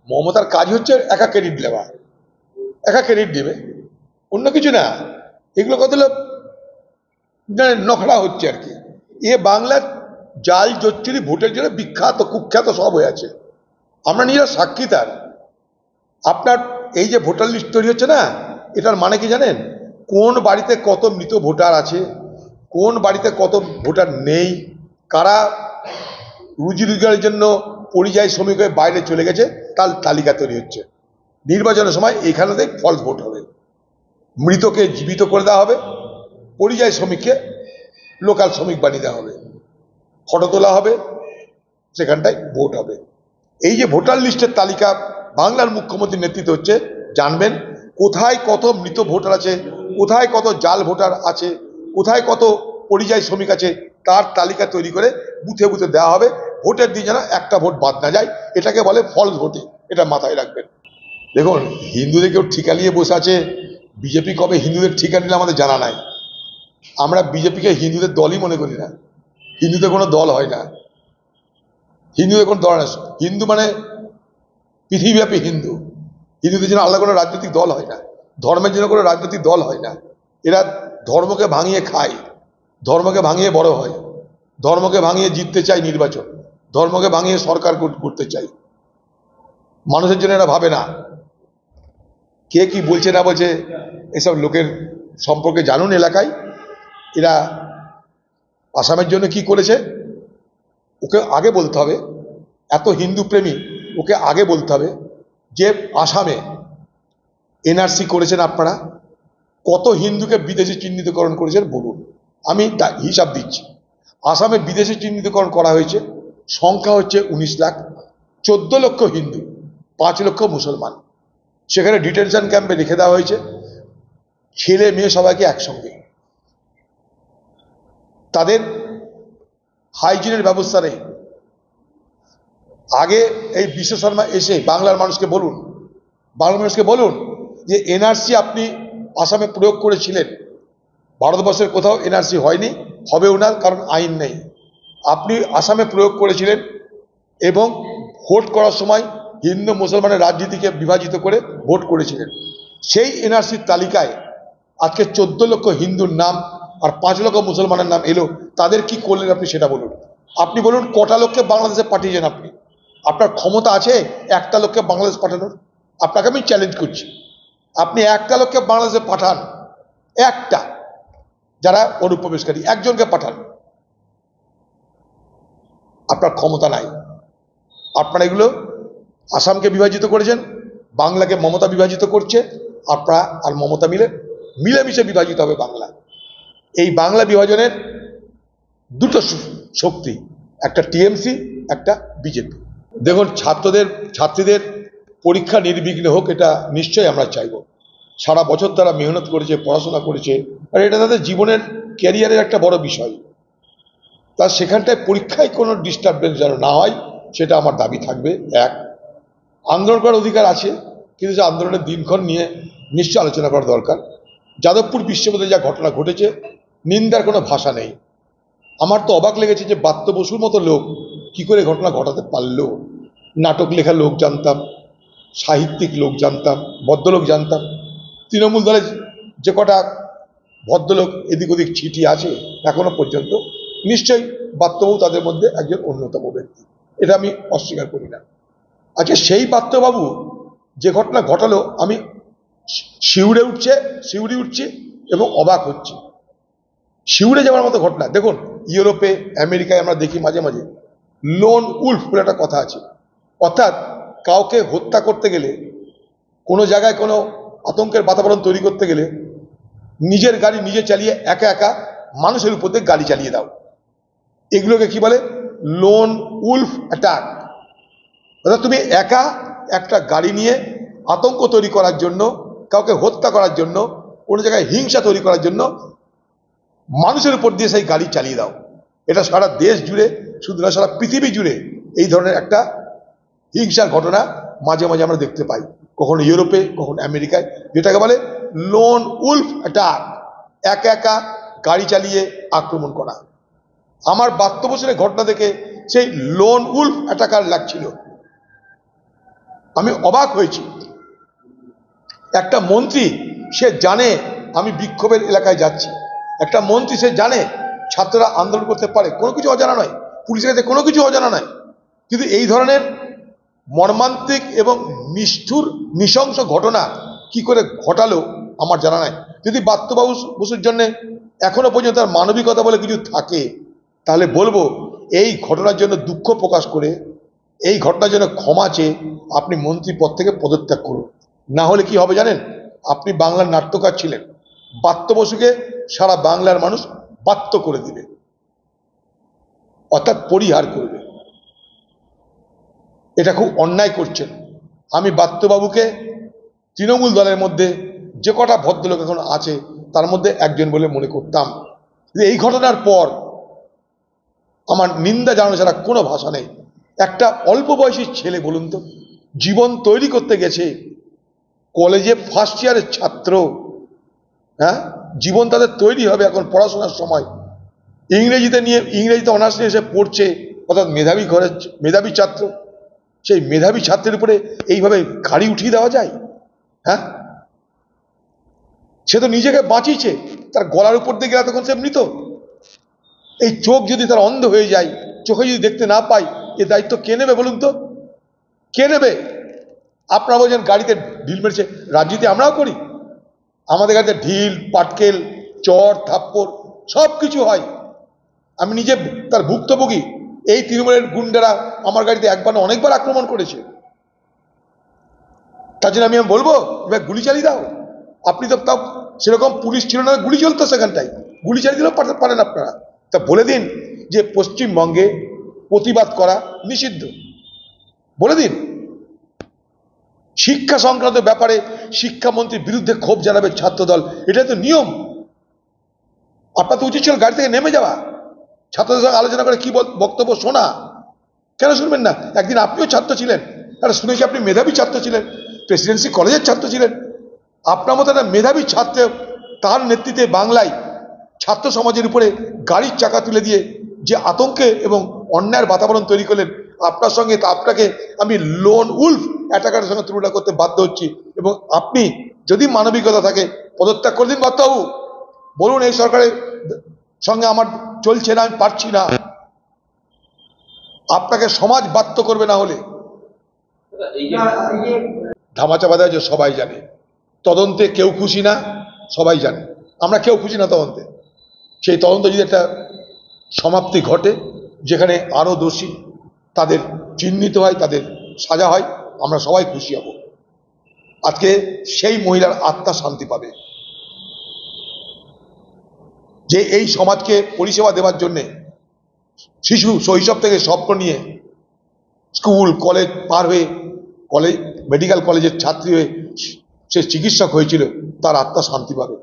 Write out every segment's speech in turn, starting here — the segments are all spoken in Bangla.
মমতার কাজ হচ্ছে একা ক্রেডিট দেওয়া, একা ক্রেডিট দেবে, অন্য কিছু না। এগুলো কত নখড়া হচ্ছে আর কি। এ বাংলার জাল জচ্চুরি ভোটের জন্য বিখ্যাত কুখ্যাত সব হয়ে আছে, আমরা নিজেরা সাক্ষী তার। আপনার এই যে ভোটার লিস্ট তৈরি হচ্ছে না, এটার মানে কি জানেন? কোন বাড়িতে কত মৃত ভোটার আছে, কোন বাড়িতে কত ভোটার নেই, কারা রুজি রোজগারের জন্য পরিযায়ী শ্রমিক হয়ে বাইরে চলে গেছে, তার তালিকা তৈরি হচ্ছে। নির্বাচনের সময় এখানেতে ফলস ভোট হবে, মৃতকে জীবিত করে দেওয়া হবে, পরিযায়ী শ্রমিককে লোকাল শ্রমিক বানিয়ে দেওয়া হবে, ফটো তোলা হবে, সেখানটায় ভোট হবে। এই যে ভোটার লিস্টের তালিকা বাংলার মুখ্যমন্ত্রীর নেতৃত্বে হচ্ছে, জানবেন কোথায় কত মৃত ভোটার আছে, কোথায় কত জাল ভোটার আছে, কোথায় কত পরিযায়ী শ্রমিক আছে, তার তালিকা তৈরি করে বুথে বুথে দেওয়া হবে। ভোটের দিন যেন একটা ভোট বাদ না যায়, এটাকে বলে ফলস ভোটিং, এটা মাথায় রাখবেন। দেখুন, হিন্দুদের কেউ ঠিকা নিয়ে বসে আছে, বিজেপি কবে হিন্দুদের ঠিকা নিলে আমাদের জানা নাই। আমরা বিজেপিকে হিন্দুদের দলই মনে করি না, হিন্দুদের কোনো দল হয় না, হিন্দুদের কোনো দল না। হিন্দু মানে পৃথিবীব্যাপী হিন্দু, হিন্দুদের জন্য আলাদা কোনো রাজনৈতিক দল হয় না, ধর্মের জন্য কোনো রাজনৈতিক দল হয় না। এরা ধর্মকে ভাঙিয়ে খায়, ধর্মকে ভাঙিয়ে বড় হয়, ধর্মকে ভাঙিয়ে জিততে চায় নির্বাচন, ধর্মকে ভাঙিয়ে সরকার করতে চায়। মানুষের জন্য এরা ভাবে না। কে কি বলছে না বলছে এসব লোকের সম্পর্কে জানুন এলাকায়। এরা আসামের জন্য কি করেছে ওকে আগে বলতে হবে, এত হিন্দু প্রেমী, ওকে আগে বলতে হবে যে আসামে এনআরসি করেছেন আপনারা, কত হিন্দুকে বিদেশি চিহ্নিতকরণ করেছেন বলুন, আমি হিসাব দিচ্ছি। আসামে বিদেশি চিহ্নিতকরণ করা হয়েছে, সংখ্যা হচ্ছে 19 লাখ, 14 লক্ষ হিন্দু, 5 লক্ষ মুসলমান। সেখানে ডিটেনশন ক্যাম্পে রেখে দেওয়া হয়েছে, ছেলে মেয়ে সবাইকে একসঙ্গে। তাদের হাইজিনের ব্যবস্থা নেই। আগে এই বিশ্ব শর্মা এসে বাংলার মানুষকে বলুন যে এনআরসি আপনি আসামে প্রয়োগ করেছিলেন, ভারতবর্ষের কোথাও এনআরসি হয়নি, হবেও না, কারণ আইন নেই। আপনি আসামে প্রয়োগ করেছিলেন এবং ভোট করার সময় হিন্দু মুসলমানের রাজনীতিকে বিভাজিত করে ভোট করেছিলেন। সেই এনআরসির তালিকায় আজকে 14 লক্ষ হিন্দুর নাম আর 5 লক্ষ মুসলমানের নাম এলো, তাদের কি করলেন আপনি সেটা বলুন। আপনি বলুন কটা লোককে বাংলাদেশে পাঠিয়েছেন আপনি, আপনার ক্ষমতা আছে একটা লোককে বাংলাদেশ পাঠানোর? আপনাকে আমি চ্যালেঞ্জ করছি, আপনি একটা লোককে বাংলাদেশে পাঠান, একটা, যারা অনুপ্রবেশকারী, একজনকে পাঠান। আপনার ক্ষমতা নাই। আপনারা এগুলো আসামকে বিভাজিত করেছেন, বাংলাকে মমতা বিভাজিত করছে, আপনারা আর মমতা মিলেমিশে বিভাজিত হবে বাংলা। এই বাংলা বিভাজনের দুটো শক্তি, একটা টিএমসি, একটা বিজেপি। দেখুন, ছাত্রীদের পরীক্ষা নির্বিঘ্নে হোক, এটা নিশ্চয়ই আমরা চাইব। সারা বছর তারা মেহনত করেছে, পড়াশোনা করেছে, আর এটা তাদের জীবনের ক্যারিয়ারের একটা বড় বিষয়। তার সেখানটায় পরীক্ষায় কোনো ডিস্টারবেন্স যেন না হয়, সেটা আমার দাবি থাকবে। এক, আন্দোলন করার অধিকার আছে, কিন্তু যে আন্দোলনের দিনক্ষণ নিয়ে নিশ্চয় আলোচনা করা দরকার। যাদবপুর বিশ্ববিদ্যালয়ে যা ঘটনা ঘটেছে, নিন্দার কোনো ভাষা নেই। আমার তো অবাক লেগেছে যে বাত্য বসুর মতো লোক কি করে ঘটনা ঘটাতে পারলো। নাটক লেখা লোক জানতাম, সাহিত্যিক লোক জানতাম, ভদ্রলোক জানতাম, তৃণমূল দলের যে কটা ভদ্রলোক এদিক ওদিক ছিটি আছে এখনো পর্যন্ত, নিশ্চয়ই বাত্যবাবু তাদের মধ্যে একজন অন্যতম ব্যক্তি, এটা আমি অস্বীকার করি না। আচ্ছা, সেই বাত্যবাবু যে ঘটনা ঘটালো, আমি শিউরে উঠছি এবং অবাক হচ্ছি। শিউরে যাওয়ার মতো ঘটনা। দেখুন, ইউরোপে আমেরিকায় আমরা দেখি মাঝে মাঝে লোন উল্ফ বলে একটা কথা আছে, অর্থাৎ কাউকে হত্যা করতে গেলে, কোনো জায়গায় কোনো আতঙ্কের বাতাবরণ তৈরি করতে গেলে নিজের গাড়ি নিজে চালিয়ে একা একা মানুষের উপর দিয়ে গাড়ি চালিয়ে দাও। এগুলোকে কি বলে? Lone wolf attack. অর্থাৎ তুমি একা একটা গাড়ি নিয়ে আতঙ্ক তৈরি করার জন্য, কাউকে হত্যা করার জন্য, কোনো জায়গায় হিংসা তৈরি করার জন্য মানুষের উপর দিয়ে সেই গাড়ি চালিয়ে দাও। এটা সারা দেশ জুড়ে, শুধু না সারা পৃথিবী জুড়ে এই ধরনের একটা হিংসার ঘটনা মাঝে মাঝে আমরা দেখতে পাই, কখনো ইউরোপে, কখনো আমেরিকায়, যেটাকে বলে লোন উল্ফ অ্যাটাক, একা একা গাড়ি চালিয়ে আক্রমণ করা। আমার বাস্তব ঘটনা দেখে সেই লোন উল্ফ অ্যাটাকার লাগছিল। আমি অবাক হয়েছি। একটা মন্ত্রী সে জানে আমি বিক্ষোভের এলাকায় যাচ্ছি, একটা মন্ত্রী সে জানে ছাত্ররা আন্দোলন করতে পারে, কোনো কিছু অজানা নয়, পুলিশের কাছে কোনো কিছু অজানা নয়, কিন্তু এই ধরনের মর্মান্তিক এবং নিষ্ঠুর নৃশংস ঘটনা কি করে ঘটালো আমার জানা নাই। যদি বাত্যবাবু বসুর জন্য এখনো পর্যন্ত তার মানবিকতা বলে কিছু থাকে, তাহলে বলবো এই ঘটনার জন্য দুঃখ প্রকাশ করে, এই ঘটনার জন্য ক্ষমা চেয়ে আপনি মন্ত্রী পদ থেকে পদত্যাগ করুন। না হলে কি হবে জানেন, আপনি বাংলার নাট্যকার ছিলেন, বাত্য বসুকে সারা বাংলার মানুষ বাত্য করে দিবে, অর্থাৎ পরিহার করবে। এটা খুব অন্যায় করছেন। আমি বাত্যবাবুকে তৃণমূল দলের মধ্যে যে কটা ভদ্রলোক এখন আছে তার মধ্যে একজন বলে মনে করতাম। এই ঘটনার পর আমার নিন্দা জানানো ছাড়া কোনো ভাষা নেই। একটা অল্প বয়সী ছেলে বলুন তো, জীবন তৈরি করতে গেছে, কলেজে ফার্স্ট ইয়ারের ছাত্র, হ্যাঁ, জীবন তাদের তৈরি হবে এখন পড়াশোনার সময়, ইংরেজিতে অনার্স নিয়ে এসে পড়ছে, অর্থাৎ মেধাবী ঘরের মেধাবী ছাত্র, সেই মেধাবী ছাত্রের উপরে এইভাবে গাড়ি উঠিয়ে দেওয়া যায়? হ্যাঁ, সে তো নিজেকে বাঁচিয়েছে, তার গলার উপর দিয়ে গেলে তখন সে মৃত। এই চোখ যদি তার অন্ধ হয়ে যায়, চোখে যদি দেখতে না পায়, এ দায়িত্ব কে নেবে বলুন তো, কে নেবে? আপনারা বলছেন গাড়িতে ঢিল মেরেছে, রাজনীতি আমরাও করি, আমাদের গাড়িতে ঢিল পাটকেল চড় থাপ্পড় সব কিছু হয়। আমি নিজে তার ভুক্তভোগী। এই তৃণমূলের গুন্ডারা আমার গাড়িতে একবার না অনেকবার আক্রমণ করেছে, তার জন্য আমি বলবো এবার গুলি চালিয়ে দাও। আপনি তো তাও সেরকম পুলিশ ছিল না, গুলি চলতো সেখানটায়, গুলি চালিয়ে দিলেও পারেন আপনারা। তা বলে দিন যে পশ্চিমবঙ্গে প্রতিবাদ করা নিষিদ্ধ, বলে দিন। শিক্ষা সংক্রান্ত ব্যাপারে শিক্ষামন্ত্রীর বিরুদ্ধে ক্ষোভ জানাবে ছাত্রদল, এটাই তো নিয়ম। আপনার তো উচিত ছিল গাড়ি থেকে নেমে যাওয়া, ছাত্রদের সঙ্গে আলোচনা করে কি বক্তব্য শোনা। কেন শুনবেন না? একদিন আপনিও ছাত্র ছিলেন, আর শুনেছি আপনি মেধাবী ছাত্র ছিলেন, প্রেসিডেন্সি কলেজের ছাত্র ছিলেন। আপনার মতো একটা মেধাবী ছাত্র, তার নেতৃত্বে বাংলায় ছাত্র সমাজের উপরে গাড়ির চাকা তুলে দিয়ে যে আতঙ্কে এবং অন্যায়ের বাতাবরণ তৈরি করলেন, আপনার সঙ্গে আপনাকে আমি লোন উলফ অ্যাটাকারের সঙ্গে তুলনা করতে বাধ্য হচ্ছি। এবং আপনি যদি মানবিকতা থাকে পদত্যাগ করে দিন বার্তাবাবু, বলুন এই সরকারের সঙ্গে আমার চলছে না, আমি পারছি না। আপনাকে সমাজ বাধ্য করবে না হলে। ধামাচাপা দেওয়া যে সবাই জানে, তদন্তে কেউ খুশি না, সবাই জানে, আমরা কেউ খুশি না তদন্তে। সেই তদন্ত যদি একটা সমাপ্তি ঘটে, যেখানে আরও দোষী তাদের চিহ্নিত হয়, তাদের সাজা হয়, আমরা সবাই খুশি হব। আজকে সেই মহিলার আত্মা শান্তি পাবে যে এই সমাজকে পরিষেবা দেওয়ার জন্যে শিশু শৈশব থেকে স্বপ্ন নিয়ে স্কুল কলেজ পার হয়ে মেডিকেল কলেজের ছাত্রী হয়ে সে চিকিৎসক হয়েছিল, তার আত্মা শান্তি পাবে।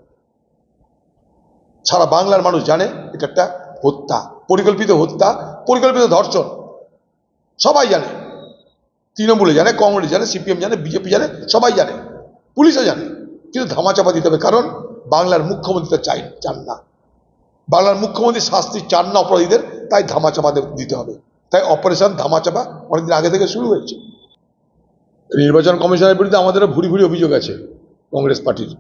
সারা বাংলার মানুষ জানে এটা একটা হত্যা, পরিকল্পিত হত্যা, পরিকল্পিত ধর্ষণ, সবাই জানে। তৃণমূলে জানে, কংগ্রেস জানে, সিপিএম জানে, বিজেপি জানে, সবাই জানে, পুলিশও জানে। কিন্তু ধামাচাপা দিতে হবে, কারণ বাংলার মুখ্যমন্ত্রী চান না, বাংলার মুখ্যমন্ত্রী শাস্তি চান না অপরাধীদের, তাই ধামাচাপা দিতে হবে। তাই অপারেশন ধামাচাপা অনেকদিন আগে থেকে শুরু হয়েছে। নির্বাচন কমিশনের বিরুদ্ধে আমাদেরও ভুরি ভুরি অভিযোগ আছে, কংগ্রেস পার্টির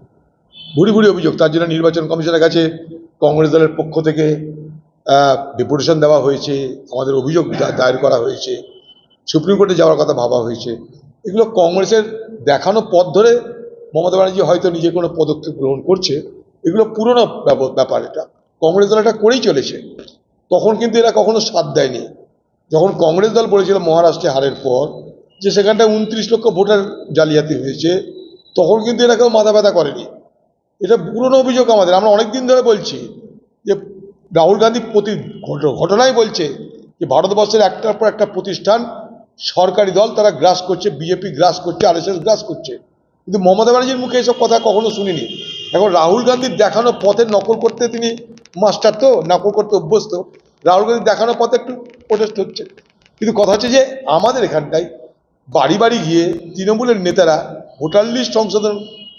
ভুরি ভুরি অভিযোগ। তার জন্য নির্বাচন কমিশনের কাছে কংগ্রেস দলের পক্ষ থেকে ডেপুটেশন দেওয়া হয়েছে, আমাদের অভিযোগ দায়ের করা হয়েছে, সুপ্রিম কোর্টে যাওয়ার কথা ভাবা হয়েছে। এগুলো কংগ্রেসের দেখানো পথ ধরে মমতা ব্যানার্জি হয়তো নিজে কোনো পদক্ষেপ গ্রহণ করছে, এগুলো পুরনো ব্যাপার। এটা কংগ্রেস দল এটা করেই চলেছে, তখন কিন্তু এরা কখনো সাথ দেয়নি। যখন কংগ্রেস দল বলেছিল মহারাষ্ট্রে হারের পর যে সেখানটায় 29 লক্ষ ভোটার জালিয়াতি হয়েছে, তখন কিন্তু এরা কেউ মাথা ব্যথা করেনি। এটা পুরনো অভিযোগ আমাদের, আমরা অনেক দিন ধরে বলছি যে রাহুল গান্ধী প্রতি ঘটনায় বলছে যে ভারতবর্ষের একটার পর একটা প্রতিষ্ঠান সরকারি দল তারা গ্রাস করছে, বিজেপি গ্রাস করছে, আরএসএস গ্রাস করছে, কিন্তু মমতা ব্যানার্জির মুখে এসব কথা কখনো শুনিনি। এখন রাহুল গান্ধীর দেখানো পথের নকল করতে তিনি মাস্টার, তো নকল করতে অভ্যস্ত। রাহুল গান্ধীর দেখানো পথে একটু প্রোটেস্ট হচ্ছে, কিন্তু কথা হচ্ছে যে আমাদের এখানটায় বাড়ি বাড়ি গিয়ে তৃণমূলের নেতারা ভোটার লিস্ট সংশোধন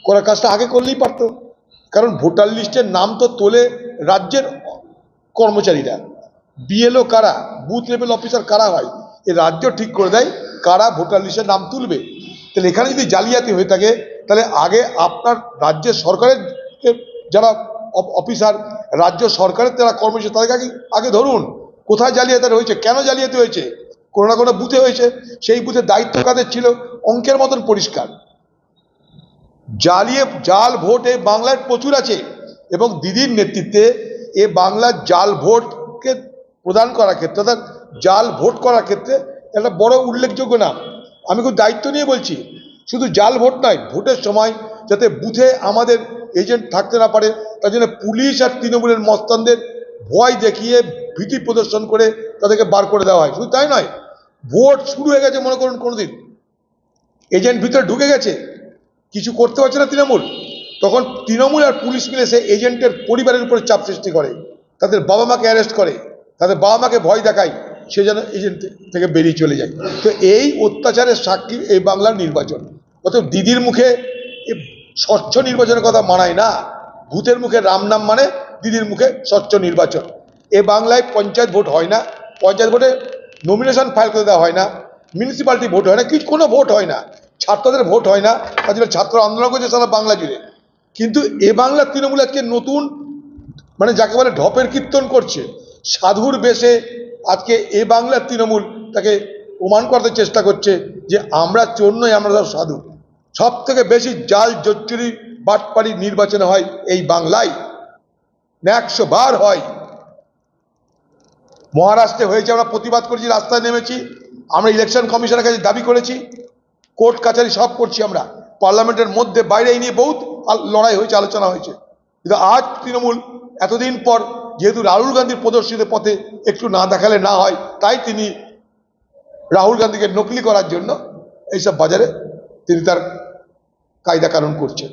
করার কাজটা আগে করলেই পারত। কারণ ভোটার লিস্টের নাম তো তোলে রাজ্যের কর্মচারীরা, বিএলও কারা, বুথ লেভেল অফিসার কারা হয়, এই রাজ্য ঠিক করে দেয় কারা ভোটার লিস্টের নাম তুলবে। তাহলে এখানে যদি জালিয়াতি হয়ে থাকে তাহলে আগে আপনার রাজ্যের সরকারের যারা অফিসার, রাজ্য সরকারের যারা কর্মচারী, তাদেরকে আগে ধরুন কোথায় জালিয়াতি হয়েছে, কেন জালিয়াতি হয়েছে। কোনো না কোনো বুথে হয়েছে, সেই বুথের দায়িত্ব কাদের ছিল, অঙ্কের মতন পরিষ্কার। জাল ভোট এই বাংলায় প্রচুর আছে, এবং দিদির নেতৃত্বে এ বাংলার জাল ভোটকে প্রদান করার ক্ষেত্রে, অর্থাৎ জাল ভোট করার ক্ষেত্রে একটা বড় উল্লেখযোগ্য নাম। আমি খুব দায়িত্ব নিয়ে বলছি, শুধু জাল ভোট নয়, ভোটের সময় যাতে বুথে আমাদের এজেন্ট থাকতে না পারে তার জন্য পুলিশ আর তৃণমূলের মস্তানদের ভয় দেখিয়ে ভীতি প্রদর্শন করে তাদেরকে বার করে দেওয়া হয়। শুধু তাই নয়, ভোট শুরু হয়ে গেছে মনে করুন কোনোদিন, এজেন্ট ভিতরে ঢুকে গেছে, কিছু করতে পারছে না তৃণমূল, তখন তৃণমূল আর পুলিশ মিলে সে এজেন্টের পরিবারের উপরে চাপ সৃষ্টি করে, তাদের বাবা মাকে অ্যারেস্ট করে, তাদের বাবা মাকে ভয় দেখায়, সে যেন এজেন্ট থেকে বেরিয়ে চলে যায়। তো এই অত্যাচারের সাক্ষী এই বাংলার নির্বাচন। অতএব দিদির মুখে স্বচ্ছ নির্বাচনের কথা মানায় না, ভূতের মুখে রাম নাম মানে দিদির মুখে স্বচ্ছ নির্বাচন। এ বাংলায় পঞ্চায়েত ভোট হয় না, পঞ্চায়েত ভোটে নমিনেশন ফাইল করে দেওয়া হয় না, মিউনিসিপ্যালিটি ভোট হয় না, কিছু কোনো ভোট হয় না, ছাত্রদের ভোট হয় না, তার জন্য ছাত্র আন্দোলন করছে সারা বাংলা জুড়ে। কিন্তু এ বাংলার তৃণমূল আজকে নতুন, মানে যাকে বলে ঢপের কীর্তন করছে, সাধুর বেশে আজকে এ বাংলার তৃণমূল তাকে প্রমাণ করতে চেষ্টা করছে যে আমরা চোর নই, আমরা সব সাধু। সব থেকে বেশি জাল জোচ্চুরি বাটপাড়ি নির্বাচনে হয় এই বাংলায়, 100 বার হয়। মহারাষ্ট্রে হয়েছে, আমরা প্রতিবাদ করেছি, রাস্তায় নেমেছি, আমরা ইলেকশন কমিশনের কাছে দাবি করেছি, কোর্ট কাছারি সব করছি আমরা, পার্লামেন্টের মধ্যে বাইরে এই নিয়ে বহুত লড়াই হয়েছে, আলোচনা হয়েছে। কিন্তু আজ তৃণমূল এতদিন পর, যেহেতু রাহুল গান্ধীর প্রদর্শিত পথে একটু না দেখালে না হয়, তাই তিনি রাহুল গান্ধীকে নকলি করার জন্য এইসব বাজারে তিনি তার কায়দা কানুন করছেন।